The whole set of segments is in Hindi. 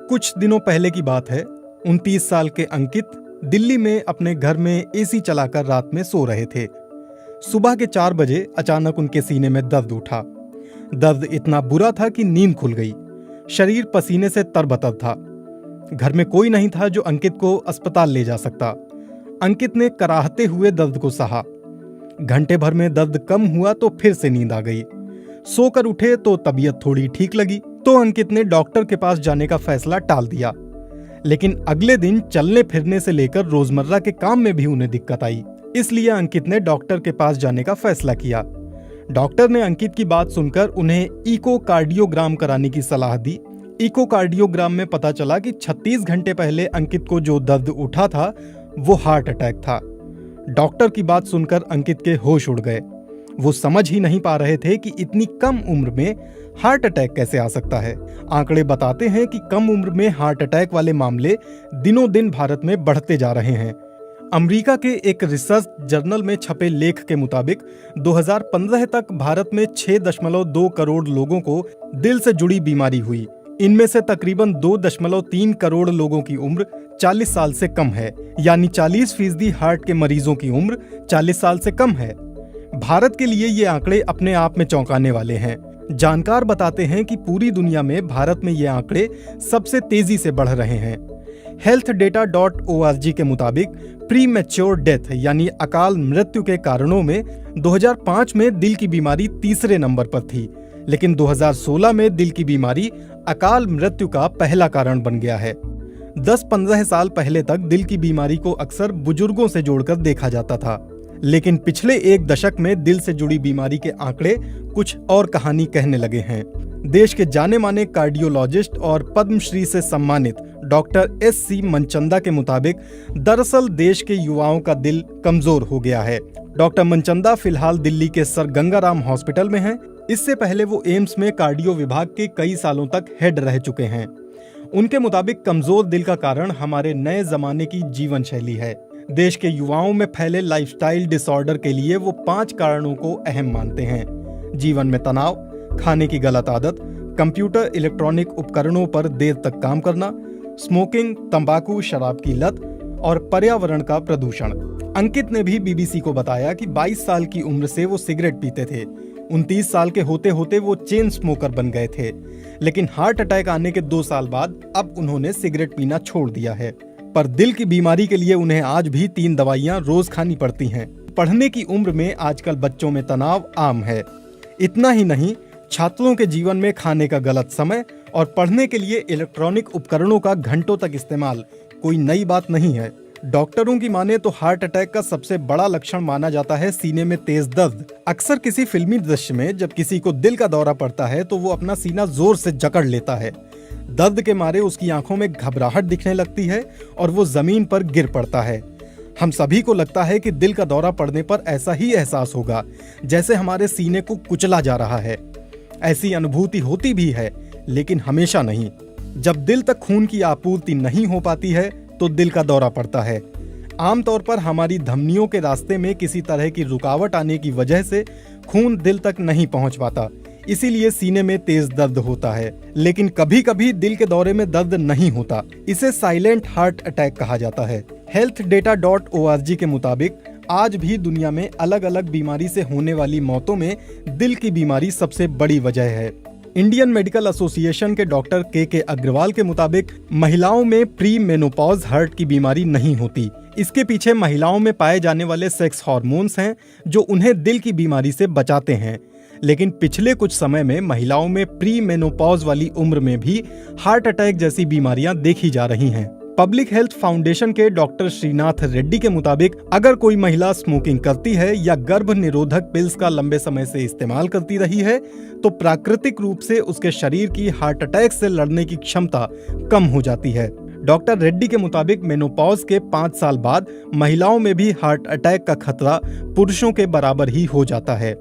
कुछ दिनों पहले की बात है। 29 साल के अंकित दिल्ली में अपने घर में एसी चलाकर रात में सो रहे थे। सुबह के 4 बजे अचानक उनके सीने में दर्द उठा। दर्द इतना बुरा था कि नींद खुल गई। शरीर पसीने से तरबतर था। घर में कोई नहीं था जो अंकित को अस्पताल ले जा सकता। अंकित ने कराहते हुए दर्द को सहा। घंटे भर में दर्द कम हुआ तो फिर से नींद आ गई। सोकर उठे तो तबीयत थोड़ी ठीक लगी, तो अंकित ने डॉक्टर के पास जाने का फैसला टाल दिया। लेकिन अगले दिन चलने फिरने से लेकर रोजमर्रा के काम में भी उन्हें दिक्कत आई। इसलिए अंकित ने डॉक्टर के पास जाने का फैसला किया। डॉक्टर ने अंकित की बात सुनकर उन्हें इकोकार्डियोग्राम कराने की सलाह दी। इकोकार्डियोग्राम में पता चला कि 36 घंटे पहले अंकित को जो दर्द उठा था वो हार्ट अटैक था। डॉक्टर की बात सुनकर अंकित के होश उड़ गए। वो समझ ही नहीं पा रहे थे कि इतनी कम उम्र में हार्ट अटैक कैसे आ सकता है। आंकड़े बताते हैं कि कम उम्र में हार्ट अटैक वाले मामले दिनों दिन भारत में बढ़ते जा रहे हैं। अमेरिका के एक रिसर्च जर्नल में छपे लेख के मुताबिक 2015 तक भारत में 6.2 करोड़ लोगों को दिल से जुड़ी बीमारी हुई। इनमें से तकरीबन 2.3 करोड़ लोगों की उम्र 40 साल से कम है, यानी 40% हार्ट के मरीजों की उम्र 40 साल से कम है। भारत के लिए ये आंकड़े अपने आप में चौंकाने वाले हैं। जानकार बताते हैं कि पूरी दुनिया में भारत में ये आंकड़े सबसे तेजी से बढ़ रहे हैं। healthdata.org के मुताबिक प्री मैच्योर डेथ यानी अकाल मृत्यु के कारणों में 2005 में दिल की बीमारी तीसरे नंबर पर थी, लेकिन 2016 में दिल की बीमारी अकाल मृत्यु का पहला कारण बन गया है। 10-15 साल पहले तक दिल की बीमारी को अक्सर बुजुर्गों से जोड़कर देखा जाता था, लेकिन पिछले एक दशक में दिल से जुड़ी बीमारी के आंकड़े कुछ और कहानी कहने लगे हैं। देश के जाने माने कार्डियोलॉजिस्ट और पद्मश्री से सम्मानित डॉक्टर SC मनचंदा के मुताबिक दरअसल देश के युवाओं का दिल कमजोर हो गया है। डॉक्टर मनचंदा फिलहाल दिल्ली के सर गंगाराम हॉस्पिटल में हैं। इससे पहले वो एम्स में कार्डियो विभाग के कई सालों तक हेड रह चुके हैं। उनके मुताबिक कमजोर दिल का कारण हमारे नए जमाने की जीवन शैली है। देश के युवाओं में फैले लाइफस्टाइल डिसऑर्डर के लिए वो 5 कारणों को अहम मानते हैं। जीवन में तनाव, खाने की गलत आदत, कंप्यूटर इलेक्ट्रॉनिक उपकरणों पर देर तक काम करना, स्मोकिंग, तंबाकू, शराब की लत और पर्यावरण का प्रदूषण। अंकित ने भी BBC को बताया कि 22 साल की उम्र से वो सिगरेट पीते थे। 29 साल के होते होते वो चेन स्मोकर बन गए थे, लेकिन हार्ट अटैक आने के 2 साल बाद अब उन्होंने सिगरेट पीना छोड़ दिया है। पर दिल की बीमारी के लिए उन्हें आज भी 3 दवाइयां रोज खानी पड़ती हैं। पढ़ने की उम्र में आजकल बच्चों में तनाव आम है। इतना ही नहीं, छात्रों के जीवन में खाने का गलत समय और पढ़ने के लिए इलेक्ट्रॉनिक उपकरणों का घंटों तक इस्तेमाल कोई नई बात नहीं है। डॉक्टरों की माने तो हार्ट अटैक का सबसे बड़ा लक्षण माना जाता है सीने में तेज दर्द। अक्सर किसी फिल्मी दृश्य में जब किसी को दिल का दौरा पड़ता है तो वो अपना सीना जोर से जकड़ लेता है। दर्द के मारे उसकी आंखों में घबराहट दिखने लगती है और वो जमीन पर गिर पड़ता है। हम सभी को लगता है कि दिल का दौरा पड़ने पर ऐसा ही एहसास होगा जैसे हमारे सीने को कुचला जा रहा है। ऐसी अनुभूति होती भी है, लेकिन हमेशा नहीं। जब दिल तक खून की आपूर्ति नहीं हो पाती है तो दिल का दौरा पड़ता है। आमतौर पर हमारी धमनियों के रास्ते में किसी तरह की रुकावट आने की वजह से खून दिल तक नहीं पहुंच पाता, इसीलिए सीने में तेज दर्द होता है। लेकिन कभी कभी दिल के दौरे में दर्द नहीं होता, इसे साइलेंट हार्ट अटैक कहा जाता है। healthdata.org के मुताबिक आज भी दुनिया में अलग अलग बीमारी से होने वाली मौतों में दिल की बीमारी सबसे बड़ी वजह है। इंडियन मेडिकल एसोसिएशन के डॉक्टर के अग्रवाल के मुताबिक महिलाओं में प्री मेनोपॉज हार्ट की बीमारी नहीं होती। इसके पीछे महिलाओं में पाए जाने वाले सेक्स हार्मोन्स हैं जो उन्हें दिल की बीमारी से बचाते हैं। लेकिन पिछले कुछ समय में महिलाओं में प्री मेनोपॉज वाली उम्र में भी हार्ट अटैक जैसी बीमारियां देखी जा रही हैं। पब्लिक हेल्थ फाउंडेशन के डॉक्टर श्रीनाथ रेड्डी के मुताबिक अगर कोई महिला स्मोकिंग करती है या गर्भ निरोधक पिल्स का लंबे समय से इस्तेमाल करती रही है तो प्राकृतिक रूप से उसके शरीर की हार्ट अटैक से लड़ने की क्षमता कम हो जाती है। डॉक्टर रेड्डी के मुताबिक मेनोपॉज के 5 साल बाद महिलाओं में भी हार्ट अटैक का खतरा पुरुषों के बराबर ही हो जाता है।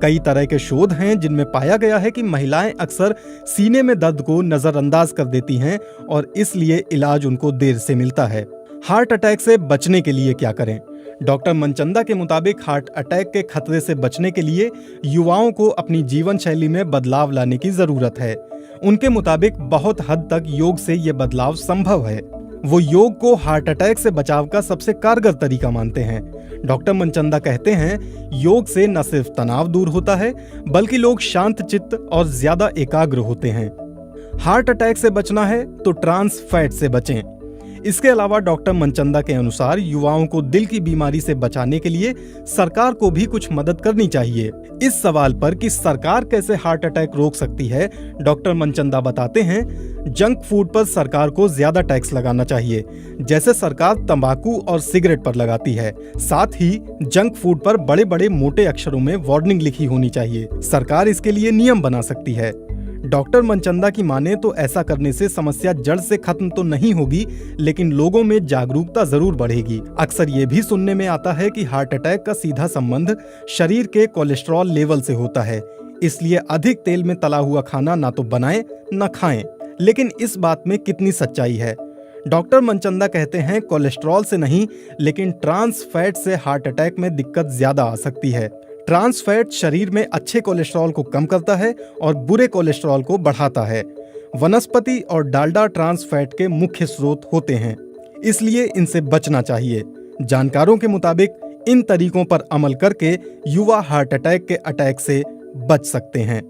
कई तरह के शोध हैं जिनमें पाया गया है कि महिलाएं अक्सर सीने में दर्द को नजरअंदाज कर देती हैं और इसलिए इलाज उनको देर से मिलता है। हार्ट अटैक से बचने के लिए क्या करें? डॉक्टर मनचंदा के मुताबिक हार्ट अटैक के खतरे से बचने के लिए युवाओं को अपनी जीवन शैली में बदलाव लाने की जरूरत है। उनके मुताबिक बहुत हद तक योग से ये बदलाव संभव है। वो योग को हार्ट अटैक से बचाव का सबसे कारगर तरीका मानते हैं। डॉक्टर मनचंदा कहते हैं, योग से न सिर्फ तनाव दूर होता है, बल्कि लोग शांत चित्त और ज्यादा एकाग्र होते हैं। हार्ट अटैक से बचना है तो ट्रांस फैट से बचें। इसके अलावा डॉक्टर मनचंदा के अनुसार युवाओं को दिल की बीमारी से बचाने के लिए सरकार को भी कुछ मदद करनी चाहिए। इस सवाल पर कि सरकार कैसे हार्ट अटैक रोक सकती है, डॉक्टर मनचंदा बताते हैं, जंक फूड पर सरकार को ज्यादा टैक्स लगाना चाहिए, जैसे सरकार तंबाकू और सिगरेट पर लगाती है। साथ ही जंक फूड पर बड़े बड़े मोटे अक्षरों में वार्निंग लिखी होनी चाहिए। सरकार इसके लिए नियम बना सकती है। डॉक्टर मनचंदा की माने तो ऐसा करने से समस्या जड़ से खत्म तो नहीं होगी, लेकिन लोगों में जागरूकता जरूर बढ़ेगी। अक्सर ये भी सुनने में आता है कि हार्ट अटैक का सीधा संबंध शरीर के कोलेस्ट्रॉल लेवल से होता है, इसलिए अधिक तेल में तला हुआ खाना ना तो बनाएं न खाएं। लेकिन इस बात में कितनी सच्चाई है? डॉक्टर मनचंदा कहते हैं, कोलेस्ट्रॉल से नहीं, लेकिन ट्रांस फैट से हार्ट अटैक में दिक्कत ज्यादा आ सकती है। ट्रांस फैट शरीर में अच्छे कोलेस्ट्रॉल को कम करता है और बुरे कोलेस्ट्रॉल को बढ़ाता है। वनस्पति और डालडा ट्रांस फैट के मुख्य स्रोत होते हैं, इसलिए इनसे बचना चाहिए। जानकारों के मुताबिक इन तरीकों पर अमल करके युवा हार्ट अटैक के अटैक से बच सकते हैं।